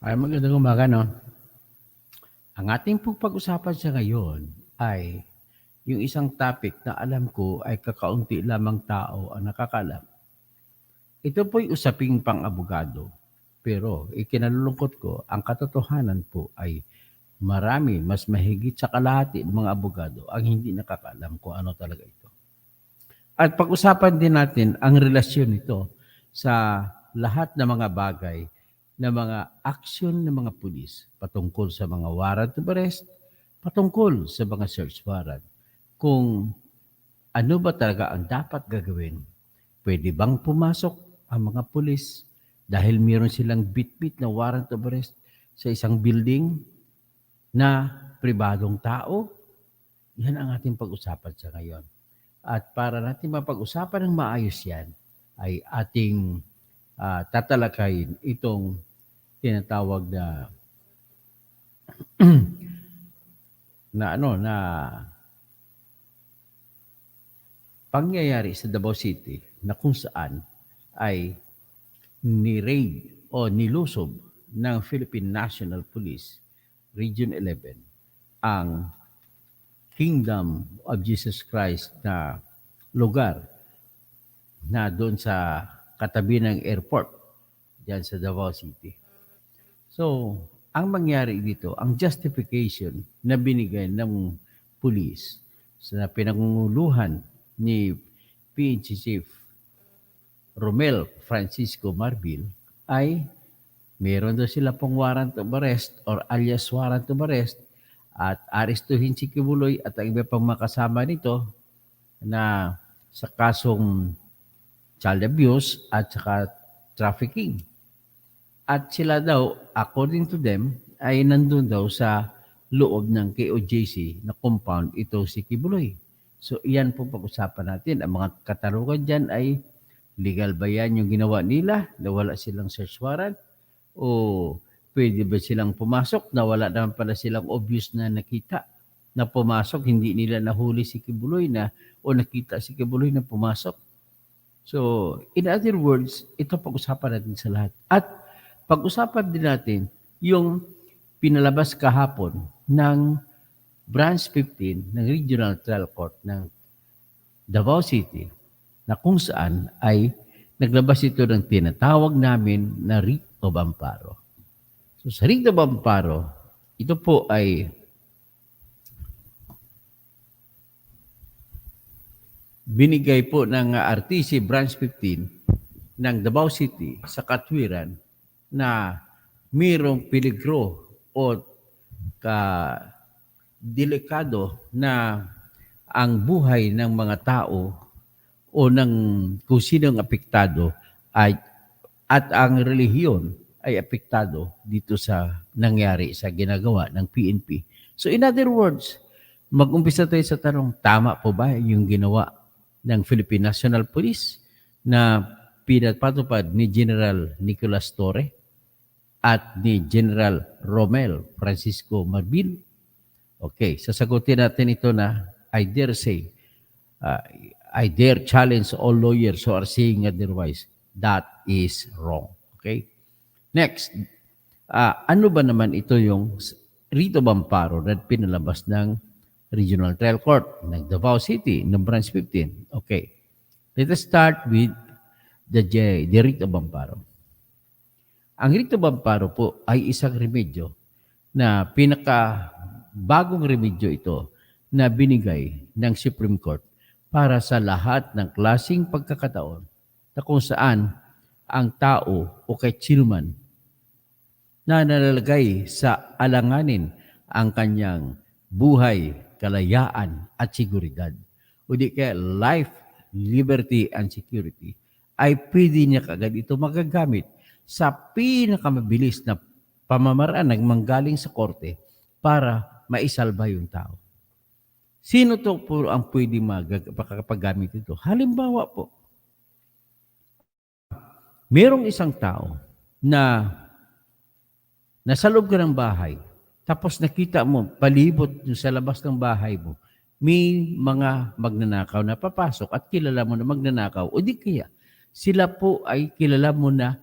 Ay, magandang umaga, no? Ang ating pong pag-usapan sa ngayon ay yung isang topic na alam ko ay kakaunti lamang tao ang nakakalam. Ito po'y usaping pang-abogado. Pero ikinalulungkot ko, ang katotohanan po ay marami, mas mahigit sa kalahati ng mga abogado ang hindi nakakaalam kung ano talaga ito. At pag-usapan din natin ang relasyon nito sa lahat ng mga bagay na mga aksyon ng mga pulis patungkol sa mga warrant of arrest, patungkol sa mga search warrant. Kung ano ba talaga ang dapat gagawin? Pwede bang pumasok ang mga pulis dahil meron silang bit-bit na warrant of arrest sa isang building na pribadong tao? Yan ang ating pag-usapan sa ngayon. At para natin mapag-usapan ng maayos yan, ay ating tatalakayin itong tinatawag na na pangyayari sa Davao City na kung saan ay ni-raid o nilusob ng Philippine National Police Region 11 ang Kingdom of Jesus Christ na lugar na doon sa katabi ng airport diyan sa Davao City. So, ang mangyari dito, ang justification na binigay ng police sa pinangunguluhan ni PNP Chief Romel Francisco Marbil ay meron daw sila pong warrant of arrest or alias warrant of arrest at arestuhin si Kibuloy at ang iba pang makasama nito na sa kasong child abuse at saka trafficking. At sila daw, according to them, ay nandun daw sa loob ng KOJC na compound ito si Kibuloy. So iyan po pag-usapan natin. Ang mga katanungan dyan ay legal ba yan yung ginawa nila na wala silang search warrant? O pwede ba silang pumasok na wala naman pala silang obvious na nakita na pumasok, hindi nila nahuli si Kibuloy na o nakita si Kibuloy na pumasok. So, in other words, ito pag-usapan natin sa lahat. At pag-usapan din natin yung pinalabas kahapon ng Branch 15 ng Regional Trial Court ng Davao City na kung saan ay naglabas ito ng tinatawag namin na writ of amparo. So sa writ of amparo, ito po ay binigay po ng RTC Branch 15 ng Davao City sa katwiran na mayroong peligro o delikado na ang buhay ng mga tao o ng kung sinong apektado ay, at ang relihiyon ay apektado dito sa nangyari sa ginagawa ng PNP. So in other words, mag-umpisa tayo sa tanong, tama po ba yung ginawa ng Philippine National Police na pinatupad ni General Nicolas Torre at ni General Romel Francisco Marbil? Okay, sasagutin natin ito na I dare say, I dare challenge all lawyers who are saying otherwise. That is wrong. Okay? Next, ano ba naman ito yung writ of amparo na pinalabas ng Regional Trial Court ng Davao City, ng Branch 15? Okay. Let us start with the writ of amparo. Ang writ of amparo po ay isang remedyo na bagong remedyo ito na binigay ng Supreme Court para sa lahat ng klaseng pagkakataon na kung saan ang tao o kahit sino man na nalalagay sa alanganin ang kanyang buhay, kalayaan at seguridad o di kaya life, liberty and security ay pwede niya kagad ito magagamit sa pinakamabilis na pamamaraan ng manggaling sa korte para maisalba yung tao. Sino to po ang pwede makapaggamit ito? Halimbawa po, merong isang tao na nasa loob ka ng bahay, tapos nakita mo, palibot sa labas ng bahay mo, may mga magnanakaw na papasok at kilala mo na magnanakaw, o di kaya, sila po ay kilala mo na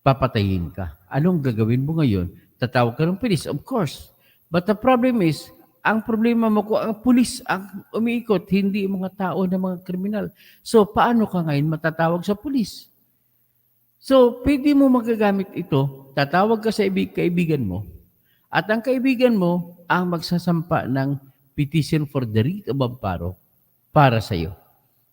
papatayin ka. Anong gagawin mo ngayon? Tatawag ka ng pulis, of course. But the problem is, ang problema mo kung ang pulis ang umiikot, hindi ang mga tao na mga kriminal. So, paano ka ngayon matatawag sa pulis? So, pwede mo magagamit ito, tatawag ka sa kaibigan mo, at ang kaibigan mo ang magsasampa ng petition for the writ of amparo para sa iyo.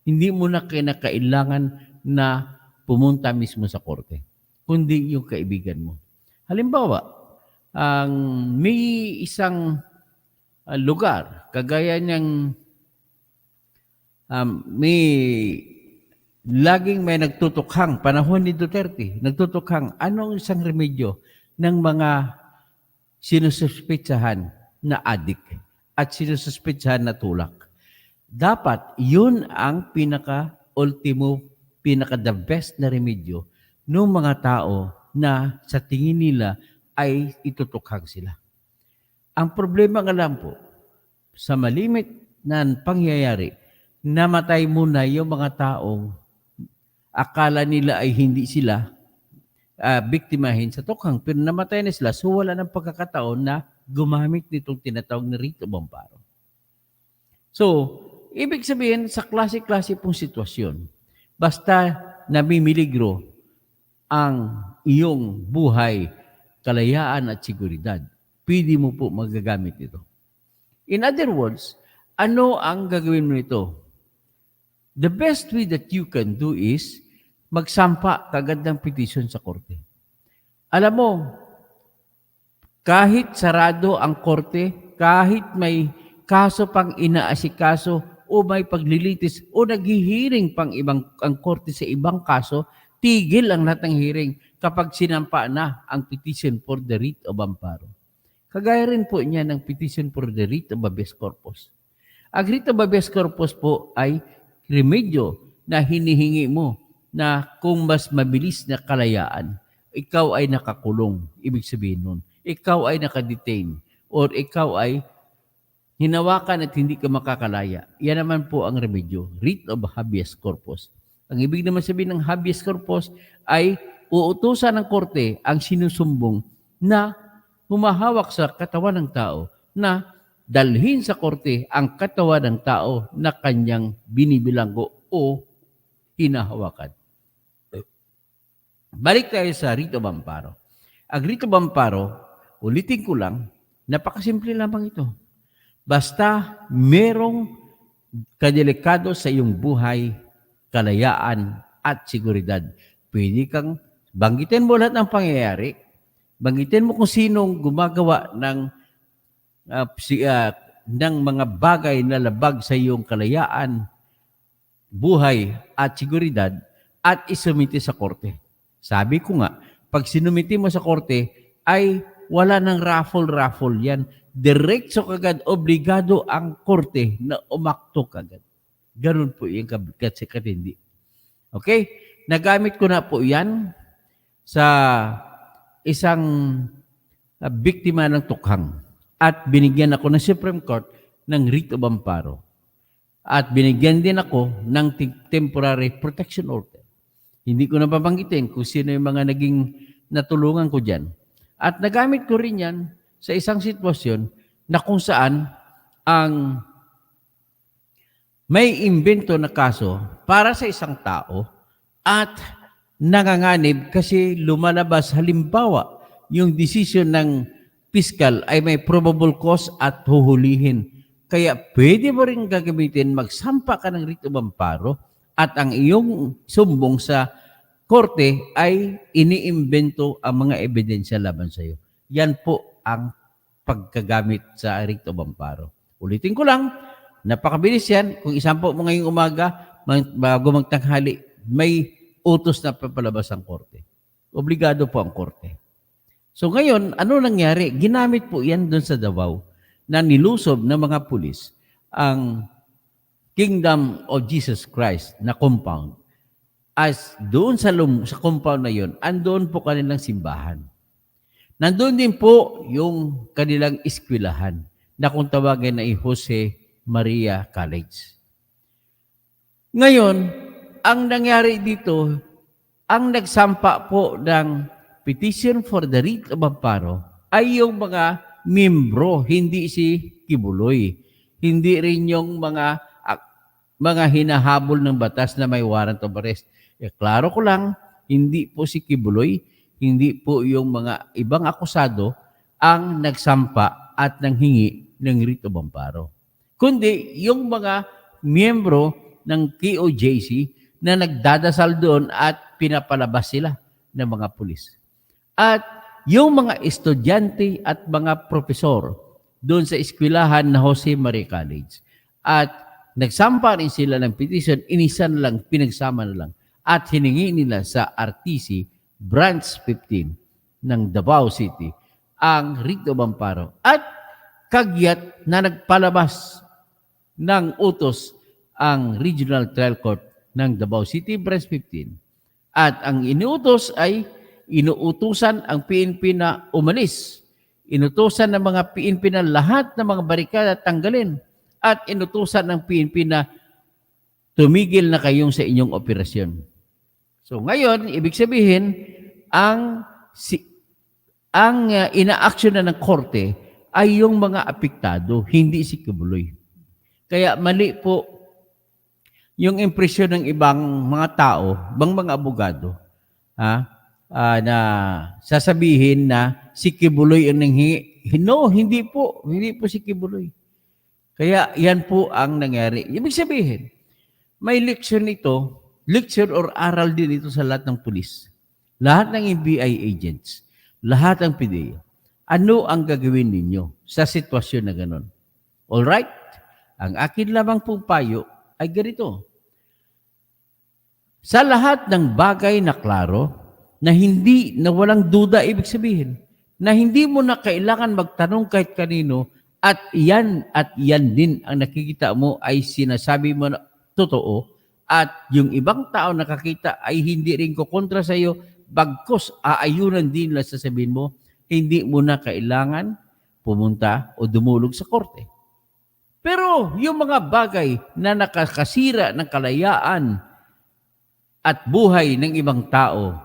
Hindi mo na kinakailangan na pumunta mismo sa korte, kundi yung kaibigan mo. Halimbawa, may isang lugar, kagaya niyang laging may nagtutukhang, panahon ni Duterte, nagtutukhang anong isang remedyo ng mga sinususpetsahan na adik at sinususpetsahan na tulak. Dapat yun ang pinaka-ultimo, pinaka-the best na remedyo ng mga tao na sa tingin nila ay itutukhang sila. Ang problema nga lang po, sa malimit na pangyayari, namatay muna yung mga taong akala nila ay hindi sila biktimahin sa tukhang, pero namatay na sila, so wala ng pagkakataon na gumamit nitong tinatawag na writ of amparo. So, ibig sabihin, sa klase-klase pong sitwasyon, basta namimiligro ang iyong buhay, kalayaan at seguridad, pwede mo po magagamit ito. In other words, ano ang gagawin mo nito? The best way that you can do is magsampa kagad ng petition sa korte. Alam mo, kahit sarado ang korte, kahit may kaso pang inaasikaso o may paglilitis o naghihiring pang ang korte sa ibang kaso, tigil ang lahat ng hearing kapag sinampa na ang petition for the writ of amparo. Kagaya rin po niya ng petition for the writ of habeas corpus. Ang writ of habeas corpus po ay remedyo na hinihingi mo na kung mas mabilis na kalayaan, ikaw ay nakakulong. Ibig sabihin nun, ikaw ay nakadetain or ikaw ay hinawakan at hindi ka makakalaya. Yan naman po ang remedyo, writ of habeas corpus. Ang ibig naman sabihin ng habeas corpus ay uutusan ng korte ang sinusumbong na humahawak sa katawan ng tao na dalhin sa korte ang katawan ng tao na kanyang binibilanggo o hinahawakan. Balik tayo sa writ of amparo. Ang writ of amparo, ulitin ko lang, napakasimple lamang ito. Basta merong kadelikado sa iyong buhay, kalayaan at seguridad. Pwede kang banggitin mo lahat ng pangyayari, banggitin mo kung sinong gumagawa ng mga bagay na labag sa iyong kalayaan, buhay at seguridad at isumiti sa korte. Sabi ko nga, pag sinumiti mo sa korte, ay wala ng raffle-raffle yan. Diretso kagad, obligado ang korte na umakto kagad. Ganun po yung katindi. Okay? Nagamit ko na po yan sa isang biktima ng tukhang. At binigyan ako ng Supreme Court ng writ of amparo. At binigyan din ako ng temporary protection order. Hindi ko na babanggitin kung sino yung mga naging natulungan ko dyan. At nagamit ko rin yan sa isang sitwasyon na kung saan ang may imbento na kaso para sa isang tao at nanganganib kasi lumalabas halimbawa yung desisyon ng piskal ay may probable cause at huhulihin. Kaya pwede mo rin gagamitin, magsampa ka ng writ of amparo at ang iyong sumbong sa korte ay iniimbento ang mga ebidensya laban sa iyo. Yan po ang pagkagamit sa writ of amparo. Ulitin ko lang, napakabilis yan. Kung isampo mo ngayong umaga, bago magtanghali, may utos na papalabas ang korte. Obligado po ang korte. So ngayon, ano nangyari? Ginamit po yan doon sa Davao na nilusob ng mga pulis ang Kingdom of Jesus Christ na compound. As doon sa compound na yon, andoon po kanilang simbahan. Nandoon din po yung kanilang eskwelahan na kung tawagin ay Jose Maria College. Ngayon, ang nangyari dito, ang nagsampa po ng petition for the writ of amparo ay yung mga membro, hindi si Kibuloy. Hindi rin yung mga hinahabol ng batas na may warrant of arrest. Klaro ko lang, hindi po si Kibuloy, hindi po yung mga ibang akusado ang nagsampa at nanghingi ng writ of amparo. Kundi yung mga miyembro ng KOJC na nagdadasal doon at pinapalabas sila ng mga pulis. At yung mga estudyante at mga profesor doon sa eskwelahan na Jose Maria College at nagsampa rin sila ng petition, inisa na lang, pinagsama na lang at hiningi nila sa RTC Branch 15 ng Davao City ang writ of amparo. At kagyat na nagpalabas ng utos ang Regional Trial Court ng Davao City Branch 15. At ang inuutos ay inuutusan ang PNP na umalis. Inutusan ng mga PNP na lahat ng mga barikada tanggalin. At inutusan ng PNP na tumigil na kayong sa inyong operasyon. So ngayon, ibig sabihin, ang ina-action na ng korte ay yung mga apektado, hindi si Kibuloy. Kaya mali po yung impresyon ng ibang mga tao, mga abogado, na sasabihin na si Kibuloy ang nanghingi. No, hindi po. Hindi po si Kibuloy. Kaya yan po ang nangyari. Ibig sabihin, may leksyon ito, leksyon or aral din ito sa lahat ng pulis. Lahat ng NBI agents, lahat ng PDEA. Ano ang gagawin ninyo sa sitwasyon na ganon? Alright? Ang akin lamang pong payo ay ganito. Sa lahat ng bagay na klaro, na hindi, na walang duda, ibig sabihin, na hindi mo na kailangan magtanong kahit kanino at yan din ang nakikita mo ay sinasabi mo na totoo at yung ibang tao nakakita ay hindi rin kukontra sa iyo, bagkus aayunan din lang sasabihin mo, hindi mo na kailangan pumunta o dumulog sa korte. Pero yung mga bagay na nakakasira ng kalayaan at buhay ng ibang tao,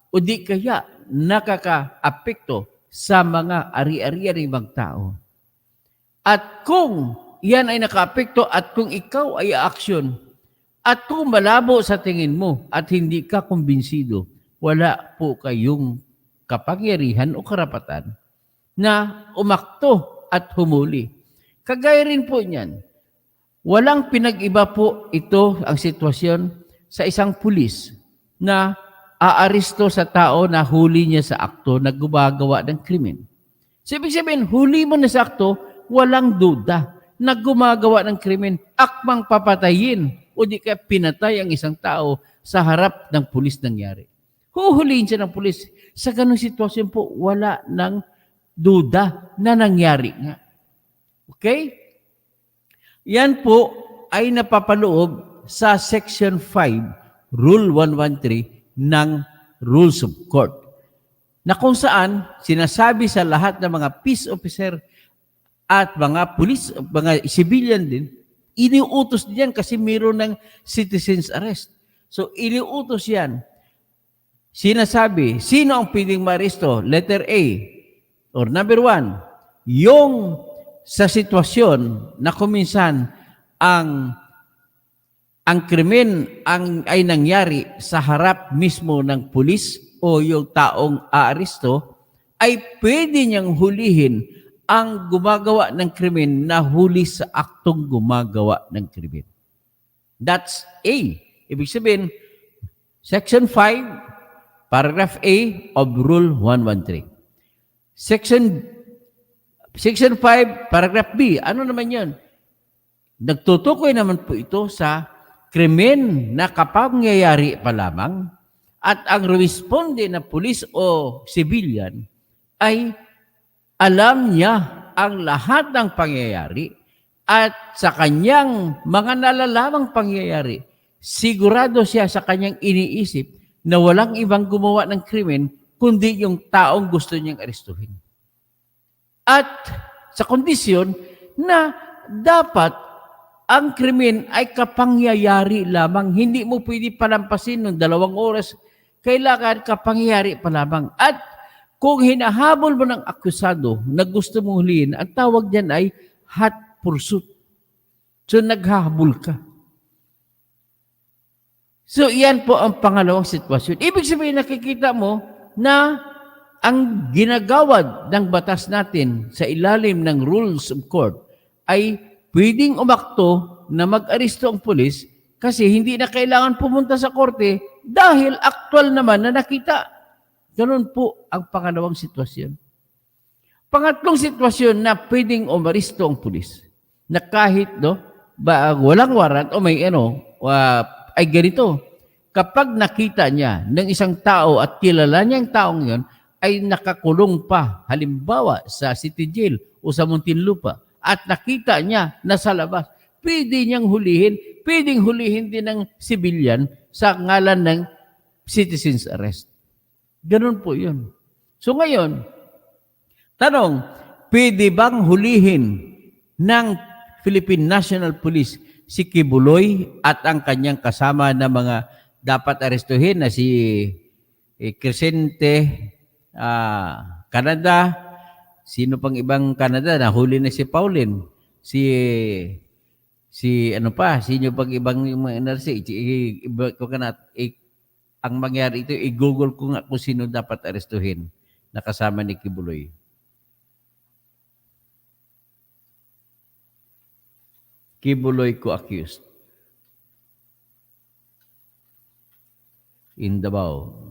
o di kaya nakaka-apekto sa mga ari-arian ng ibang tao. At kung yan ay naka-apekto at kung ikaw ay aksyon, at kung malabo sa tingin mo at hindi ka kumbinsido, wala po kayong kapangyarihan o karapatan na umakto at humuli. Kagaya rin po niyan, walang pinag-iba po ito ang sitwasyon sa isang pulis na aaresto sa tao na huli niya sa akto na gumagawa ng krimen. So, ibig sabihin, huli mo na sa akto, walang duda na gumagawa ng krimen, akmang papatayin o di kaya pinatay ang isang tao sa harap ng pulis nangyari. Huhulihin siya ng pulis. Sa ganung sitwasyon po, wala ng duda na nangyari nga. Okay? Yan po ay napapaloob sa Section 5, Rule 113 ng Rules of Court, na kung saan sinasabi sa lahat ng mga peace officer at mga police, mga civilian din, iniutos diyan kasi mayroon ng citizen's arrest. So, iniutos yan. Sinasabi, sino ang pwedeng ma-aresto? Letter A. Or number 1, yung sa sitwasyon na kuminsan ang krimen ay nangyari sa harap mismo ng pulis o yung taong aaresto, ay pwede niyang hulihin ang gumagawa ng krimen na huli sa aktong gumagawa ng krimen. That's A. Ibig sabihin, Section 5, Paragraph A of Rule 113. Section 5, Paragraph B. Ano naman yun? Nagtutukoy naman po ito sa krimen na kapangyayari pa lamang at ang responde na pulis o civilian ay alam niya ang lahat ng pangyayari at sa kanyang mga nalalamang pangyayari, sigurado siya sa kanyang iniisip na walang ibang gumawa ng krimen kundi yung taong gusto niyang arestuhin. At sa kondisyon na dapat ang krimen ay kapangyayari lamang. Hindi mo pwede palampasin ng 2 oras Kailangan kapangyari pa lamang. At kung hinahabol mo ng akusado na gusto mong hulihin, ang tawag diyan ay hot pursuit. So, naghahabol ka. So, iyan po ang pangalawang sitwasyon. Ibig sabihin, nakikita mo na ang ginagawad ng batas natin sa ilalim ng rules of court ay pwedeng umakto na mag-aristo ang pulis kasi hindi na kailangan pumunta sa korte dahil aktual naman na nakita. Ganun po ang pangalawang sitwasyon. Pangatlong sitwasyon na pwedeng umaristo ang pulis na kahit walang warrant o may ay ganito. Kapag nakita niya ng isang tao at kilala niya ang taong yon ay nakakulong pa, halimbawa sa City Jail o sa Muntinlupa, at nakita niya na sa labas, pwede niyang hulihin, pwedeng hulihin din ng civilian sa ngalan ng citizen's arrest. Ganun po yun. So ngayon, tanong, pwede bang hulihin ng Philippine National Police si Kibuloy at ang kanyang kasama na mga dapat arestuhin na si Crescente Canada, sino pang ibang Canada, nahuli na si Pauline, sino pang ibang mga NRC, ang mangyari ito, i-google ko nga kung sino dapat arestuhin na kasama ni Kibuloy. Kibuloy co-accused in Davao.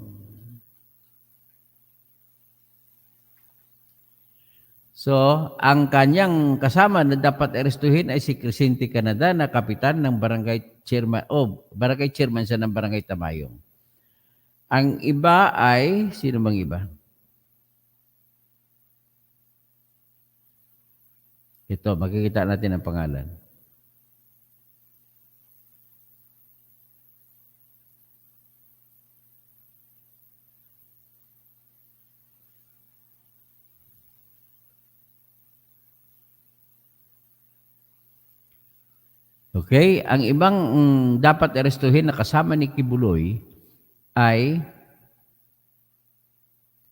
So, ang kanyang kasama na dapat arestuhin ay si Crescente Canada na kapitan ng barangay chairman siya ng barangay Tamayong. Ang iba ay, sino bang iba? Ito, makikita natin ang pangalan. Okay, ang ibang dapat arestuhin na kasama ni Kibuloy ay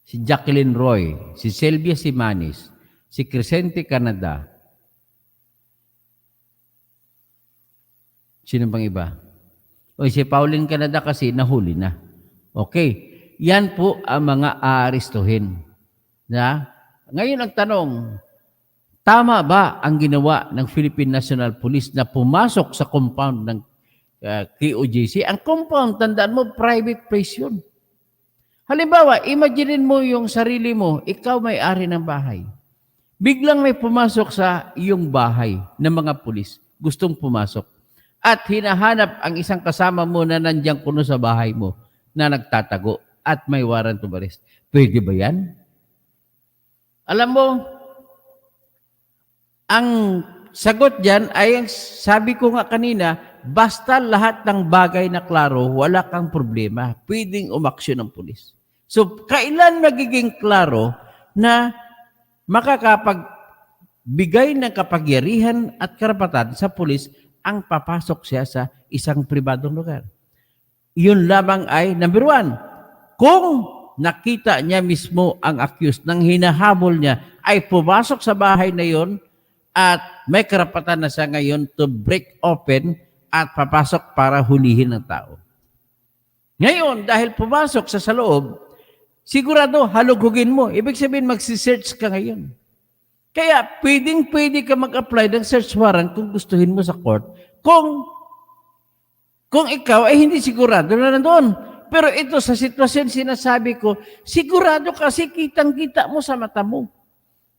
si Jacqueline Roy, si Sylvia Simanis, si Crescente Canada. Sino bang iba? O si Pauline Canada kasi nahuli na. Okay, yan po ang mga aarestuhin. Ngayon ang tanong, tama ba ang ginawa ng Philippine National Police na pumasok sa compound ng KOJC? Ang compound, tandaan mo, private place yun. Halimbawa, imaginein mo yung sarili mo, ikaw may-ari ng bahay. Biglang may pumasok sa iyong bahay ng mga pulis, gustong pumasok. At hinahanap ang isang kasama mo na nandiyan kuno sa bahay mo na nagtatago at may warrant of arrest. Pwede ba yan? Alam mo, ang sagot dyan ay, sabi ko nga kanina, basta lahat ng bagay na klaro, wala kang problema. Pwedeng umaksyon ng pulis. So, kailan magiging klaro na makakapagbigay ng kapagyarihan at karapatan sa pulis ang papasok siya sa isang pribadong lugar? Yun lamang ay, number 1, kung nakita niya mismo ang accused nang hinahabol niya ay pumasok sa bahay na yon at may karapatan na siya ngayon to break open at papasok para hulihin ng tao. Ngayon, dahil pumasok sa loob, sigurado halugugin mo. Ibig sabihin, magsisearch ka ngayon. Kaya, pwede ka mag-apply ng search warrant kung gustuhin mo sa court. Kung ikaw ay hindi sigurado na nandoon. Pero ito, sa sitwasyon sinasabi ko, sigurado kasi kitang-kita mo sa mata mo.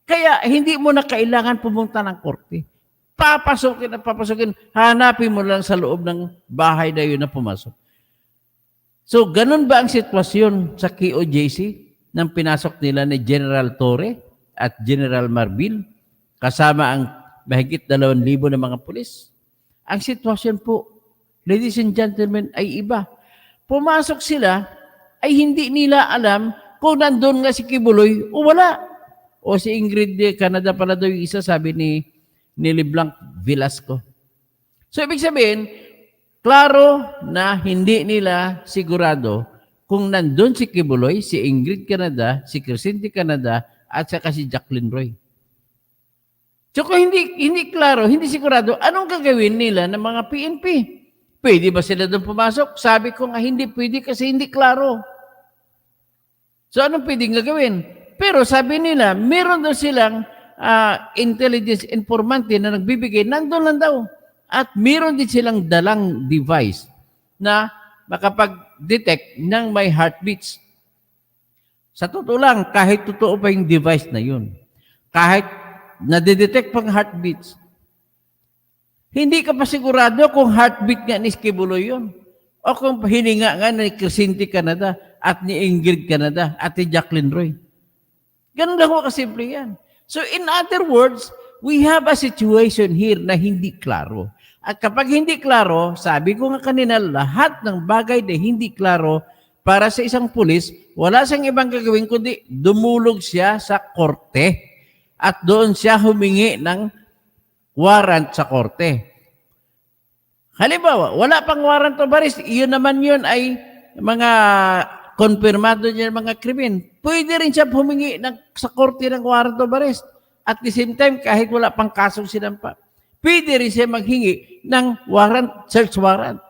Kaya, hindi mo na kailangan pumunta ng korte. Papasokin, hanapin mo lang sa loob ng bahay na yun na pumasok. So, ganun ba ang sitwasyon sa KOJC nang pinasok nila ni General Torre at General Marbil kasama ang mahigit 2,000 na mga pulis? Ang sitwasyon po, ladies and gentlemen, ay iba. Pumasok sila, ay hindi nila alam kung nandun nga si Kibuloy o wala. O si Ingrid Canada pala daw yung isa, sabi ni LeBlanc Velasco. So, ibig sabihin, klaro na hindi nila sigurado kung nandun si Kibuloy, si Ingrid Canada, si Crescente Canada, at saka si Jacqueline Roy. So kung hindi klaro, hindi sigurado, anong gagawin nila ng mga PNP? Pwede ba sila doon pumasok? Sabi ko nga hindi pwede kasi hindi klaro. So anong pwedeng gagawin? Pero sabi nila, meron daw silang intelligence informante na nagbibigay, nandun lang daw. At meron din silang dalang device na makapag-detect ng may heartbeats. Sa totoo lang, kahit totoo pa yung device na yun, kahit nadidetect pang heartbeats, hindi ka pa sigurado kung heartbeat nga ni Kibuloy yun. O kung hininga nga ni Crescente Canada at ni Ingrid Canada at ni Jacqueline Roy. Ganun lang ko kasimple yan. So in other words, we have a situation here na hindi klaro. At kapag hindi klaro, sabi ko nga kanina, lahat ng bagay na hindi klaro para sa isang pulis, wala siyang ibang gagawin kundi dumulog siya sa korte at doon siya humingi ng warrant sa korte. Halimbawa, wala pang warrant of arrest, iyon naman yun ay mga konfirmado niya mga krimen. Pwede rin siya humingi sa korte ng warrant of arrest. At the same time, kahit wala pang kasong sinampa, pwede rin siya maghingi ng warrant, search warrant.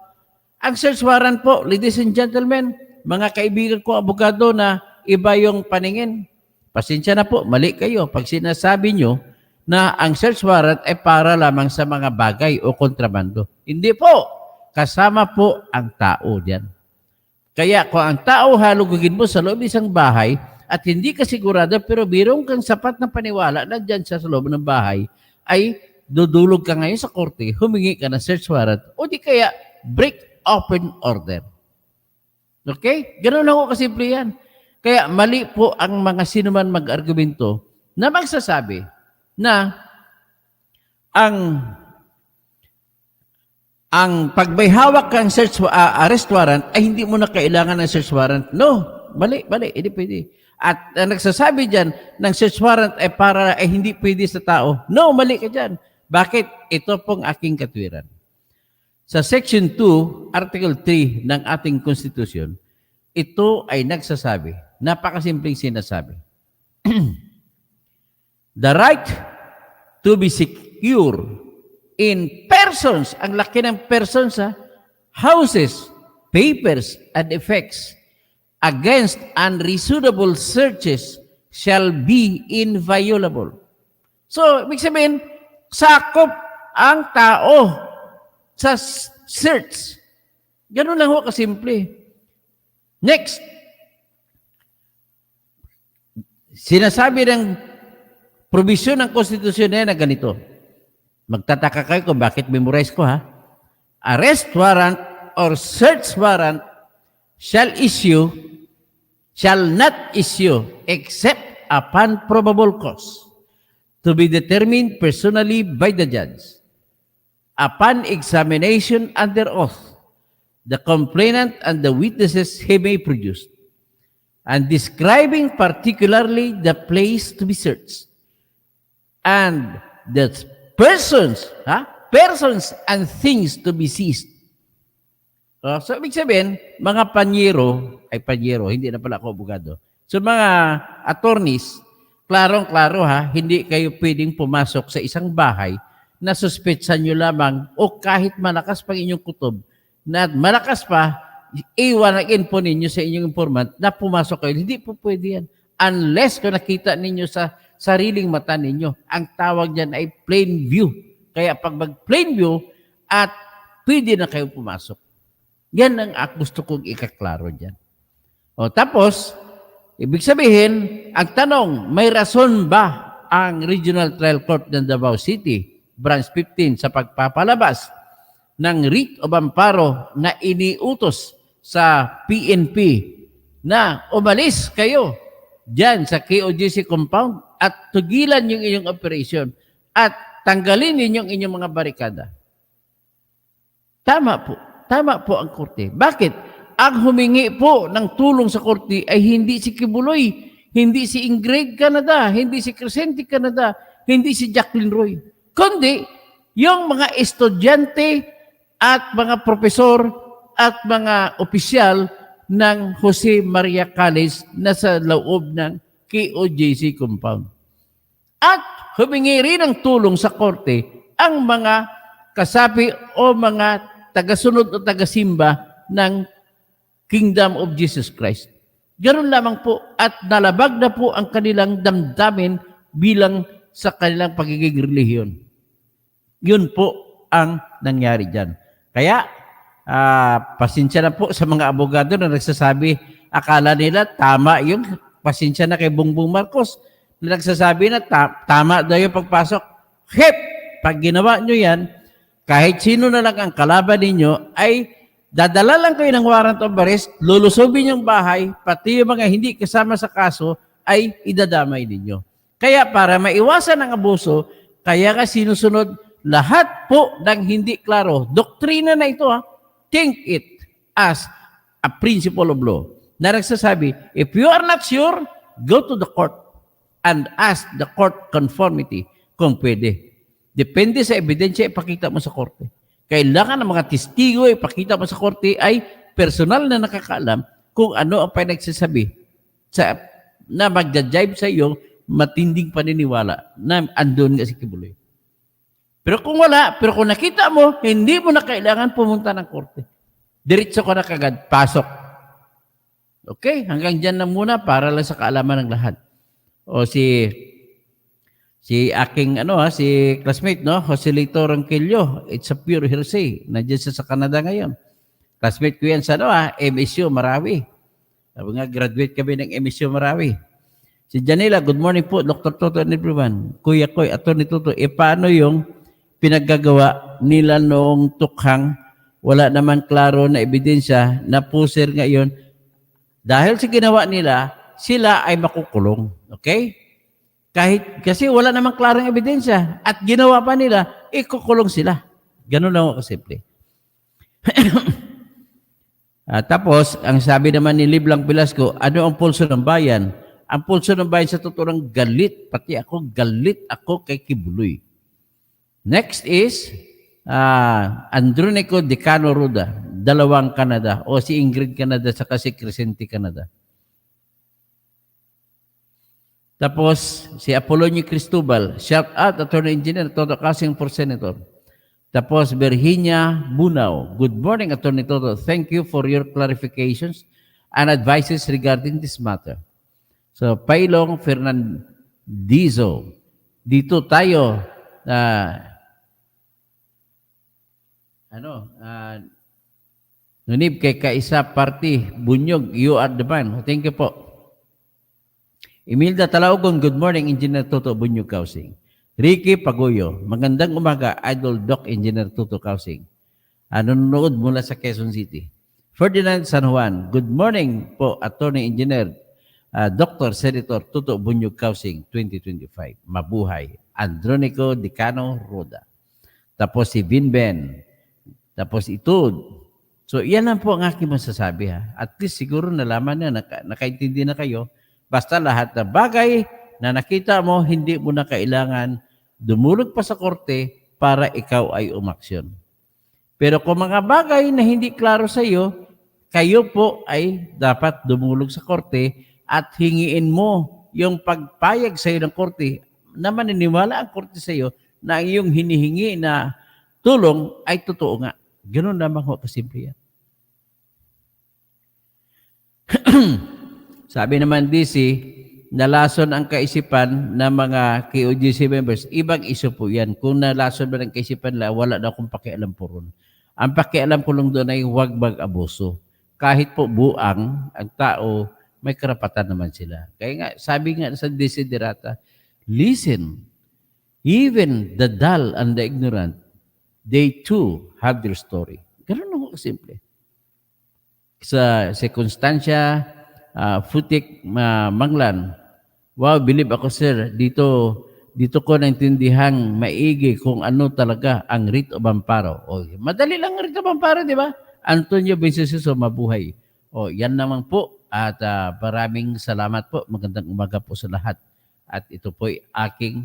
Ang search warrant po, ladies and gentlemen, mga kaibigan ko, abogado na iba yung paningin. Pasensya na po, mali kayo. Pag sinasabi nyo na ang search warrant ay para lamang sa mga bagay o kontrabando. Hindi po. Kasama po ang tao diyan. Kaya kung ang tao halugugin mo sa loob ng isang bahay at hindi ka sigurado pero birong kang sapat na paniwala na dyan sa loob ng bahay, ay dudulog ka ngayon sa korte, humingi ka ng search warrant o di kaya break open order. Okay? Ganun lang ako kasimple yan. Kaya mali po ang mga sinuman mag-argumento na magsasabi na ang pag may hawak kang search arrest warrant ay hindi mo na kailangan ng search warrant. No, mali, hindi pwede. At nagsasabi dyan ng search warrant ay para ay hindi pwede sa tao. No, mali ka dyan. Bakit? Ito pong aking katwiran. Sa Section 2, Article 3 ng ating Constitution, ito ay nagsasabi, napakasimpleng sinasabi. The right to be secure in persons, ang laki ng persons, houses, papers, and effects against unreasonable searches shall be inviolable. So, ibig sabihin, sakop ang tao sa search. Ganun lang ho kasimple. Next, sinasabi ng probisyon ng konstitusyon na ganito. Magtataka kayo kung bakit memorize ko ha. Arrest warrant or search warrant shall not issue except upon probable cause to be determined personally by the judge. Upon examination under oath, the complainant and the witnesses he may produce, and describing particularly the place to be searched, and the persons and things to be seized. So, ibig sabihin, mga panyero, hindi na pala ako abogado. So, mga attorneys, klarong-klaro hindi kayo pwedeng pumasok sa isang bahay na suspetsan nyo lamang o kahit malakas pang inyong kutob, na malakas pa, iwanagin po ninyo sa inyong informant na pumasok kayo. Hindi po pwede yan. Unless kung nakita ninyo sa sariling mata ninyo. Ang tawag dyan ay plain view. Kaya pag mag-plain view at pwede na kayo pumasok. Yan ang gusto kong ikaklaro dyan. O tapos, ibig sabihin, ang tanong, may rason ba ang Regional Trial Court ng Davao City, Branch 15, sa pagpapalabas ng writ of amparo na iniutos sa PNP na umalis kayo dyan sa KOJC compound at tugilan yung inyong operation at tanggalin ninyong inyong mga barikada? Tama po ang korte. Bakit? Ang humingi po ng tulong sa korte ay hindi si Kibuloy, hindi si Ingrid Canada, hindi si Crescente Canada, hindi si Jacqueline Roy, kundi yung mga estudyante at mga profesor at mga opisyal ng Jose Maria Calles na sa loob ng KOJC compound. At humingi rin ng tulong sa korte ang mga kasapi o mga tagasunod o tagasimba ng Kingdom of Jesus Christ. Ganun lamang po at nalabag na po ang kanilang damdamin bilang sa kanilang pagiging relihiyon. Yun po ang nangyari dyan. Kaya, pasensya na po sa mga abogado na nagsasabi, akala nila tama yung pasensya na kay Bongbong Marcos na nagsasabi na tama daw yung pagpasok. Hep! Pag ginawa nyo yan, kahit sino na lang ang kalaban ninyo ay dadala lang kayo ng warrant of arrest, lulusobin yung bahay, pati yung mga hindi kasama sa kaso ay idadamay ninyo. Kaya para maiwasan ang abuso, kaya ka sinusunod lahat po ng hindi klaro. Doktrina na ito, think it as a principle of law. Na nagsasabi, if you are not sure, go to the court and ask the court conformity kung pwede. Depende sa ebidensya, ipakita mo sa korte. Kailangan ng mga testigo, ipakita mo sa korte ay personal na nakakaalam kung ano ang pinagsasabi na magja-jibe sa iyo matinding paniniwala na andun nga si Kibuloy. Pero kung wala, pero kung nakita mo, hindi mo na kailangan pumunta ng korte. Diretso ka na kagad, pasok. Okay, hanggang dyan na muna para lang sa kaalaman ng lahat. O si aking si classmate, no, Joselito Ronquillo, it's a pure hearsay. Nandiyan siya sa Canada ngayon. Classmate ko yan sa MSU Marawi. Sabi nga, graduate kami ng MSU Marawi. Si Janela, good morning po, Dr. Toto and everyone. Kuya Koy, Atty. Toto, paano yung pinaggagawa nila noong tukhang wala naman klaro na ebidensya na puser ngayon? Dahil sa ginawa nila, sila ay makukulong. Okay? Kasi wala namang klarong ebidensya at ginawa pa nila, ikukulong sila. Ganun lang ako kasimple. Tapos, ang sabi naman ni Liblang Velasco, ano ang pulso ng bayan? Ang pulso ng bayan sa totoo ng galit. Pati ako, galit ako kay Kibuloy. Next is Andronico Decano Ruda, dalawang Canada, o si Ingrid Canada saka si Crescenti Canada. Tapos, si Apolonio Cristobal, shout out, Attorney Engineer, Toto Kasing for Senator. Tapos, Virginia Bunao, good morning, Attorney Toto. Thank you for your clarifications and advices regarding this matter. So, Pailong Fernandizo, dito tayo, nunib kay Kaisa Party, Bunyog, you are the man. Thank you po. Imelda Talaugon, good morning, Engineer Toto Bunyog Kausing. Ricky Pagoyo, magandang umaga, Idol Doc Engineer Toto Kausing. Nanonood mula sa Quezon City. Ferdinand San Juan, good morning po, Attorney Engineer Dr. Senator Toto Bunyog Kausing, 2025. Mabuhay. Andronico Decano Roda. Tapos si Vinben. Tapos Itud. So, yan lang po ang aking masasabi. At least siguro nalaman na, nakaintindi na kayo. Basta lahat na bagay na nakita mo, hindi mo na kailangan dumulog pa sa korte para ikaw ay umaksyon. Pero kung mga bagay na hindi klaro sa iyo, kayo po ay dapat dumulog sa korte at hingiin mo yung pagpayag sa iyo ng korte na maniniwala ang korte sa iyo na ang iyong hinihingi na tulong ay totoo nga. Ganun lamang ho kasimple yan. Sabi naman DC, nalason ang kaisipan ng mga KOJC members. Ibang iso po yan. Kung nalason ba ng kaisipan nila, wala na akong pakialam po ron. Ang pakialam ko lang doon ay huwag mag-abuso. Kahit po buang, ang tao, may karapatan naman sila. Kaya nga, sabi nga sa Desiderata, listen, even the dull and the ignorant, they too have their story. Ganun lang ko simple. Sa Constancia, Futik Manglan, wow, believe ako sir, dito ko naintindihang maigi kung ano talaga ang writ of amparo. O, madali lang ang writ of amparo, di ba? Antonio Benceso, mabuhay. O, yan naman po. At maraming salamat po. Magandang umaga po sa lahat. At ito po'y aking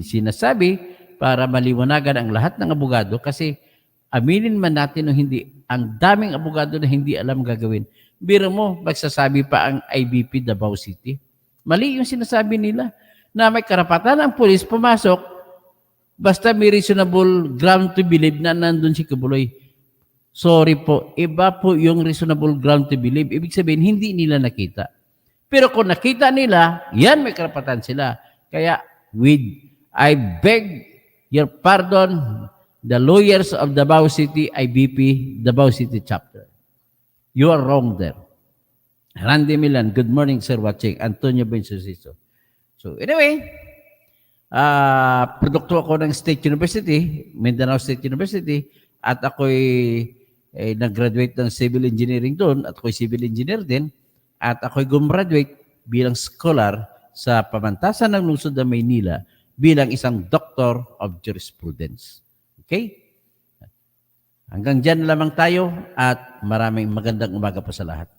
sinasabi para maliwanagan ang lahat ng abogado kasi Aminin man natin o hindi, ang daming abogado na hindi alam gagawin. Biro mo, magsasabi pa ang IBP Davao City. Mali yung sinasabi nila na may karapatan ang pulis pumasok basta may reasonable ground to believe na nandun si Kibuloy. Sorry po, iba po yung reasonable ground to believe. Ibig sabihin, hindi nila nakita. Pero kung nakita nila, yan may karapatan sila. Kaya, I beg your pardon, the lawyers of Davao City, IBP, Davao City Chapter. You are wrong there. Randy Milan, good morning, sir, watching. Antonio Bensusiso. So, anyway, produkto ako ng State University, Mindanao State University, at ako'y nag-graduate ng civil engineering doon, at ako'y civil engineer din, at ako'y gumraduate bilang scholar sa pamantasan ng lungsod ng Maynila bilang isang Doctor of Jurisprudence. Okay? Hanggang dyan lamang tayo at maraming magandang umaga po sa lahat.